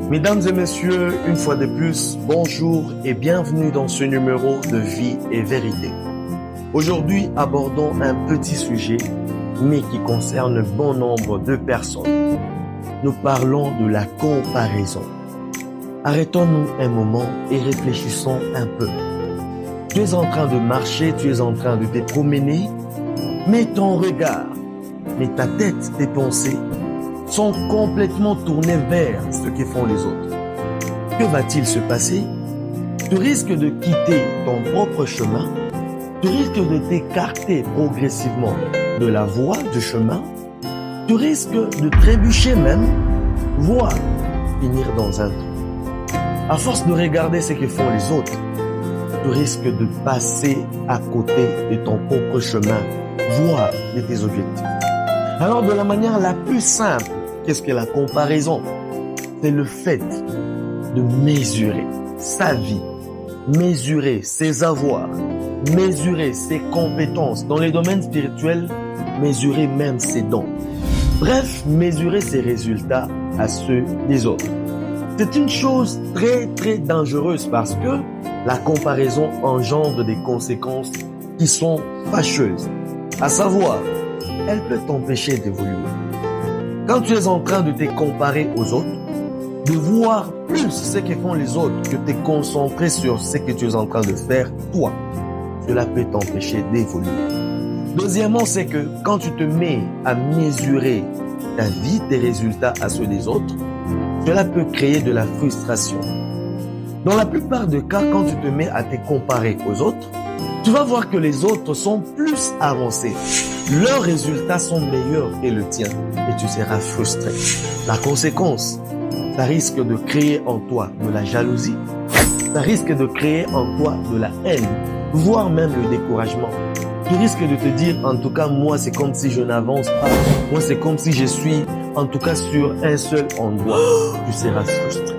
Mesdames et messieurs, une fois de plus, bonjour et bienvenue dans ce numéro de Vie et Vérité. Aujourd'hui, abordons un petit sujet, mais qui concerne bon nombre de personnes. Nous parlons de la comparaison. Arrêtons-nous un moment et réfléchissons un peu. Tu es en train de marcher, tu es en train de te promener, mais ton regard, mais ta tête, tes pensées sont complètement tournées vers ce que font les autres. Que va-t-il se passer? Tu risques de quitter ton propre chemin, tu risques de t'écarter progressivement de la voie du chemin, tu risques de trébucher même, voire finir dans un trou. À force de regarder ce que font les autres, tu risques de passer à côté de ton propre chemin, voire de tes objectifs. Alors, de la manière la plus simple, qu'est-ce que la comparaison? C'est le fait de mesurer sa vie, mesurer ses avoirs, mesurer ses compétences dans les domaines spirituels, mesurer même ses dons. Bref, mesurer ses résultats à ceux des autres. C'est une chose très dangereuse parce que la comparaison engendre des conséquences qui sont fâcheuses. À savoir, elle peut t'empêcher d'évoluer. Quand tu es en train de te comparer aux autres, de voir plus ce que font les autres que de te concentrer sur ce que tu es en train de faire, toi, cela peut t'empêcher d'évoluer. Deuxièmement, c'est que quand tu te mets à mesurer ta vie, tes résultats à ceux des autres, cela peut créer de la frustration. Dans la plupart des cas, quand tu te mets à te comparer aux autres, tu vas voir que les autres sont plus avancés. Leurs résultats sont meilleurs que le tien et tu seras frustré. La conséquence, ça risque de créer en toi de la jalousie, ça risque de créer en toi de la haine, voire même le découragement. Tu risques de te dire, en tout cas, moi, c'est comme si je n'avance pas. Moi, c'est comme si je suis, en tout cas, sur un seul endroit. Tu seras frustré.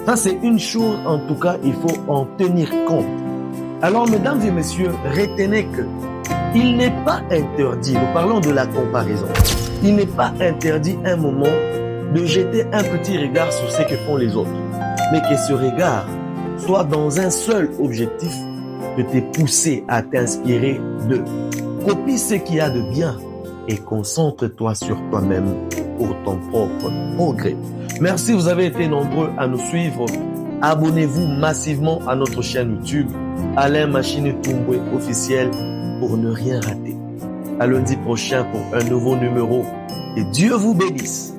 Ça, c'est une chose, en tout cas, il faut en tenir compte. Alors, mesdames et messieurs, retenez que il n'est pas interdit, nous parlons de la comparaison, il n'est pas interdit un moment de jeter un petit regard sur ce que font les autres, mais que ce regard soit dans un seul objectif, de te pousser à t'inspirer d'eux. Copie ce qu'il y a de bien et concentre-toi sur toi-même pour ton propre progrès. Merci, vous avez été nombreux à nous suivre. Abonnez-vous massivement à notre chaîne YouTube, Alain Machine Toumboué officiel, pour ne rien rater. À lundi prochain pour un nouveau numéro. Et Dieu vous bénisse.